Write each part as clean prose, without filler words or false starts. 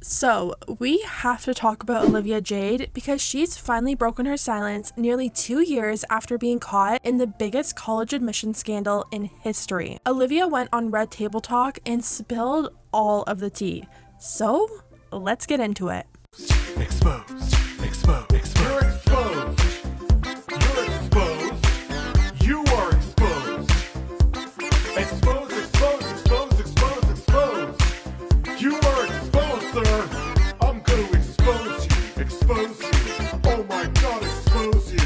So, we have to talk about Olivia Jade because she's finally broken her silence nearly 2 years after being caught in the biggest college admission scandal in history. Olivia went on Red Table Talk and spilled all of the tea. So, let's get into it. Exposed. Exposed. Exposed. You're exposed. You're exposed. You are exposed. Exposed, exposed, exposed, exposed, exposed. You are exposed, sir. I'm going to expose you. Expose you. Oh my God, expose you.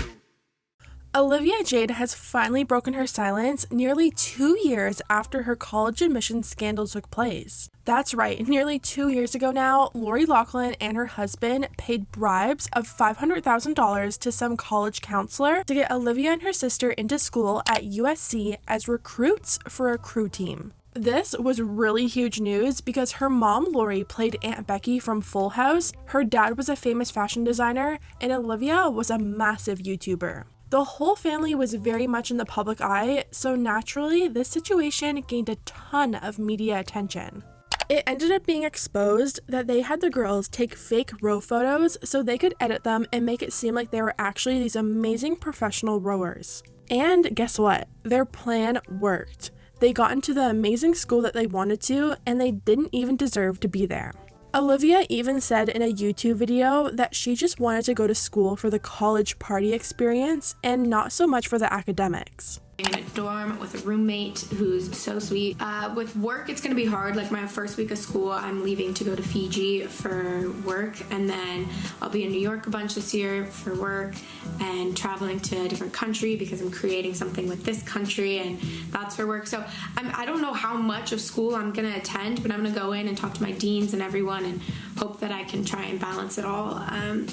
Olivia Jade has finally broken her silence nearly 2 years after her college admissions scandal took place. That's right, nearly 2 years ago now, Lori Loughlin and her husband paid bribes of $500,000 to some college counselor to get Olivia and her sister into school at USC as recruits for a crew team. This was really huge news because her mom, Lori, played Aunt Becky from Full House, her dad was a famous fashion designer, and Olivia was a massive YouTuber. The whole family was very much in the public eye, so naturally, this situation gained a ton of media attention. It ended up being exposed that they had the girls take fake row photos so they could edit them and make it seem like they were actually these amazing professional rowers. And guess what? Their plan worked. They got into the amazing school that they wanted to, and they didn't even deserve to be there. Olivia even said in a YouTube video that she just wanted to go to school for the college party experience and not so much for the academics. In a dorm with a roommate who's so sweet. With work, it's gonna be hard. Like my first week of school, I'm leaving to go to Fiji for work, and then I'll be in New York a bunch this year for work and traveling to a different country because I'm creating something with this country, and that's for work. So I don't know how much of school I'm gonna attend, but I'm gonna go in and talk to my deans and everyone and hope that I can try and balance it all.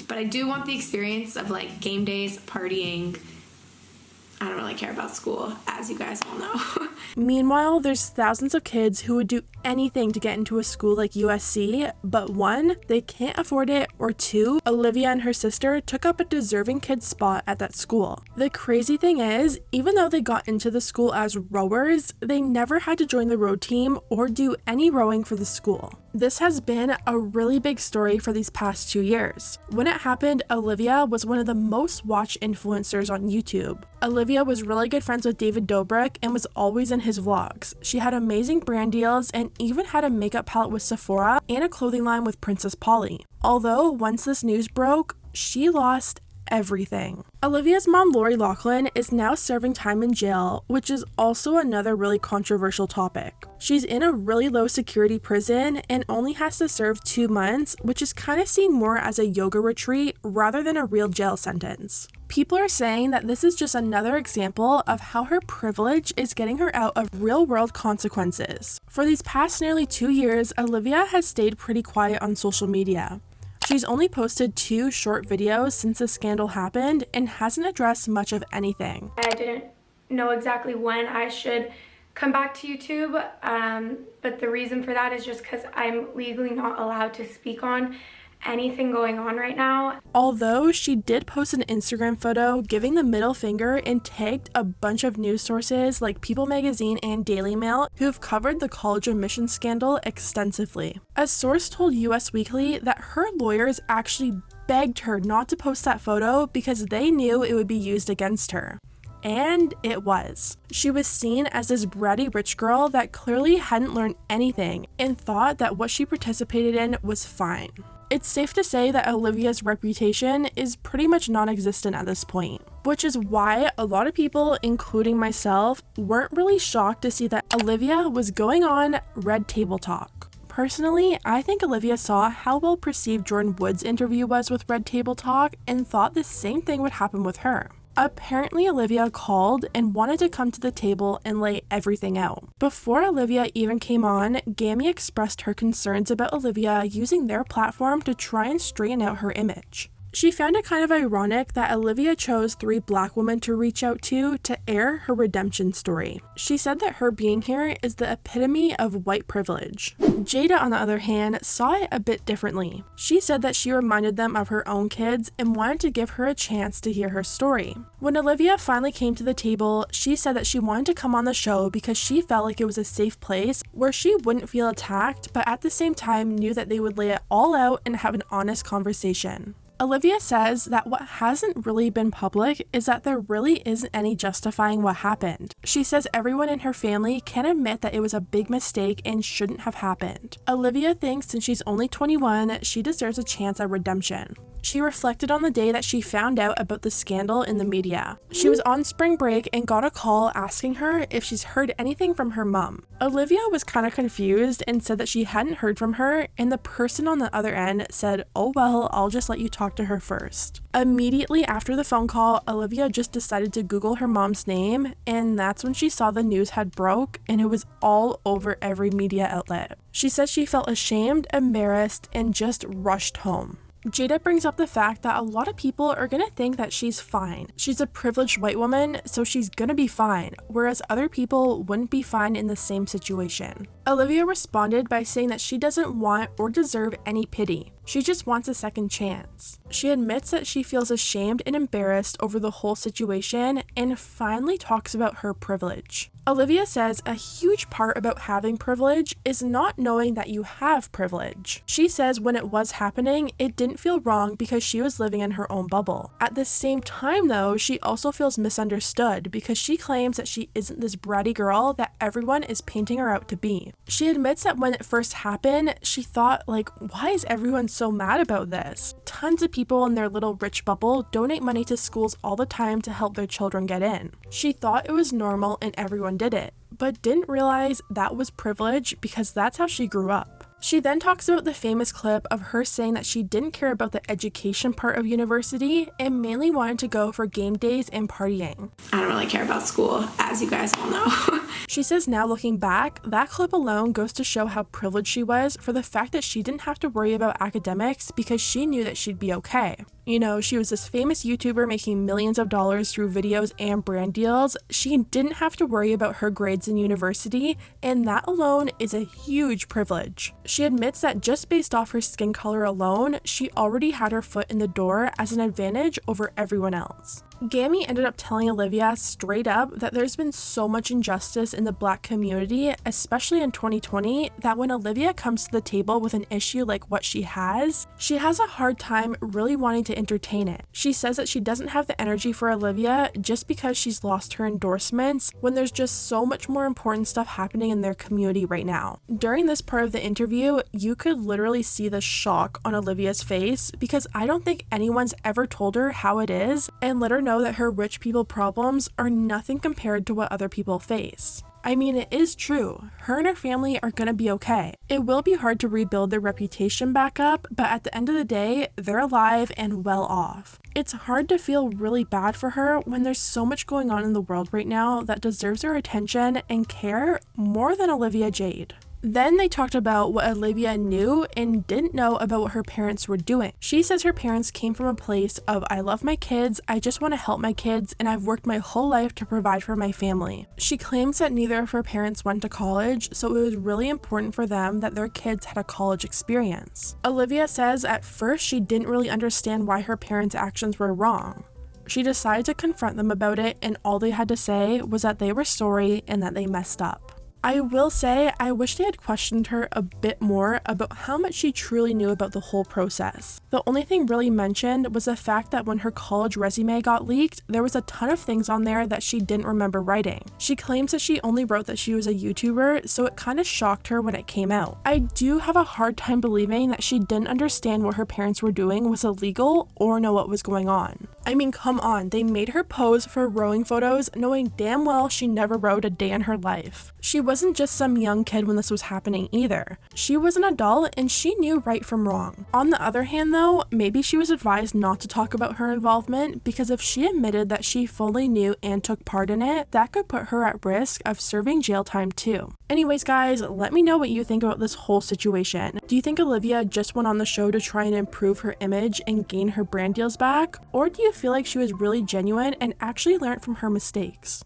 But I do want the experience of like game days, partying. I don't really care about school, as you guys all know. Meanwhile, there's thousands of kids who would do anything to get into a school like USC, but one, they can't afford it, or two, Olivia and her sister took up a deserving kid's spot at that school. The crazy thing is, even though they got into the school as rowers, they never had to join the row team or do any rowing for the school. This has been a really big story for these past 2 years. When it happened, Olivia was one of the most watched influencers on YouTube. Olivia was really good friends with David Dobrik and was always in his vlogs. She had amazing brand deals and even had a makeup palette with Sephora and a clothing line with Princess Polly. Although, once this news broke, she lost everything. Olivia's mom, Lori Loughlin, is now serving time in jail, which is also another really controversial topic. She's in a really low security prison and only has to serve 2 months, which is kind of seen more as a yoga retreat rather than a real jail sentence. People are saying that this is just another example of how her privilege is getting her out of real-world consequences. For these past nearly 2 years, Olivia has stayed pretty quiet on social media. She's only posted 2 short videos since the scandal happened and hasn't addressed much of anything. I didn't know exactly when I should come back to YouTube, but the reason for that is just because I'm legally not allowed to speak on anything going on right now. Although she did post an Instagram photo giving the middle finger and tagged a bunch of news sources like People Magazine and Daily Mail who have covered the college admissions scandal extensively. A source told US Weekly that her lawyers actually begged her not to post that photo because they knew it would be used against her. And it was. She was seen as this bratty rich girl that clearly hadn't learned anything and thought that what she participated in was fine. It's safe to say that Olivia's reputation is pretty much non-existent at this point, which is why a lot of people, including myself, weren't really shocked to see that Olivia was going on Red Table Talk. Personally, I think Olivia saw how well perceived Jordan Wood's interview was with Red Table Talk and thought the same thing would happen with her. Apparently, Olivia called and wanted to come to the table and lay everything out. Before Olivia even came on, Gammy expressed her concerns about Olivia using their platform to try and straighten out her image. She found it kind of ironic that Olivia chose 3 black women to reach out to air her redemption story. She said that her being here is the epitome of white privilege. Jada, on the other hand, saw it a bit differently. She said that she reminded them of her own kids and wanted to give her a chance to hear her story. When Olivia finally came to the table, she said that she wanted to come on the show because she felt like it was a safe place where she wouldn't feel attacked, but at the same time knew that they would lay it all out and have an honest conversation. Olivia says that what hasn't really been public is that there really isn't any justifying what happened. She says everyone in her family can admit that it was a big mistake and shouldn't have happened. Olivia thinks since she's only 21, she deserves a chance at redemption. She reflected on the day that she found out about the scandal in the media. She was on spring break and got a call asking her if she's heard anything from her mom. Olivia was kind of confused and said that she hadn't heard from her, and the person on the other end said, "Oh well, I'll just let you talk to her first." Immediately after the phone call, Olivia just decided to Google her mom's name, and that's when she saw the news had broke and it was all over every media outlet. She said she felt ashamed, embarrassed, and just rushed home. Jada brings up the fact that a lot of people are gonna think that she's fine. She's a privileged white woman, so she's gonna be fine, whereas other people wouldn't be fine in the same situation. Olivia responded by saying that she doesn't want or deserve any pity. She just wants a second chance. She admits that she feels ashamed and embarrassed over the whole situation and finally talks about her privilege. Olivia says a huge part about having privilege is not knowing that you have privilege. She says when it was happening, it didn't feel wrong because she was living in her own bubble. At the same time though, she also feels misunderstood because she claims that she isn't this bratty girl that everyone is painting her out to be. She admits that when it first happened, she thought like, why is everyone so mad about this? Tons of people in their little rich bubble donate money to schools all the time to help their children get in. She thought it was normal and everyone did it, but didn't realize that was privilege because that's how she grew up. She then talks about the famous clip of her saying that she didn't care about the education part of university and mainly wanted to go for game days and partying. I don't really care about school, as you guys all know. She says now looking back, that clip alone goes to show how privileged she was for the fact that she didn't have to worry about academics because she knew that she'd be okay. You know, she was this famous YouTuber making millions of dollars through videos and brand deals. She didn't have to worry about her grades in university, and that alone is a huge privilege. She admits that just based off her skin color alone, she already had her foot in the door as an advantage over everyone else. Gammy ended up telling Olivia straight up that there's been so much injustice in the black community, especially in 2020, that when Olivia comes to the table with an issue like what she has a hard time really wanting to entertain it. She says that she doesn't have the energy for Olivia just because she's lost her endorsements when there's just so much more important stuff happening in their community right now. During this part of the interview, you could literally see the shock on Olivia's face because I don't think anyone's ever told her how it is and let her know that her rich people problems are nothing compared to what other people face. I mean, it is true. Her and her family are gonna be okay. It will be hard to rebuild their reputation back up, but at the end of the day, they're alive and well off. It's hard to feel really bad for her when there's so much going on in the world right now that deserves her attention and care more than Olivia Jade. Then they talked about what Olivia knew and didn't know about what her parents were doing. She says her parents came from a place of, I love my kids, I just want to help my kids, and I've worked my whole life to provide for my family. She claims that neither of her parents went to college, so it was really important for them that their kids had a college experience. Olivia says at first she didn't really understand why her parents' actions were wrong. She decided to confront them about it, and all they had to say was that they were sorry and that they messed up. I will say, I wish they had questioned her a bit more about how much she truly knew about the whole process. The only thing really mentioned was the fact that when her college resume got leaked, there was a ton of things on there that she didn't remember writing. She claims that she only wrote that she was a YouTuber, so it kind of shocked her when it came out. I do have a hard time believing that she didn't understand what her parents were doing was illegal or know what was going on. I mean, come on, they made her pose for rowing photos knowing damn well she never rowed a day in her life. She was wasn't just some young kid when this was happening either. She was an adult and she knew right from wrong. On the other hand though, maybe she was advised not to talk about her involvement, because if she admitted that she fully knew and took part in it, that could put her at risk of serving jail time too. Anyways guys, let me know what you think about this whole situation. Do you think Olivia just went on the show to try and improve her image and gain her brand deals back? Or do you feel like she was really genuine and actually learned from her mistakes?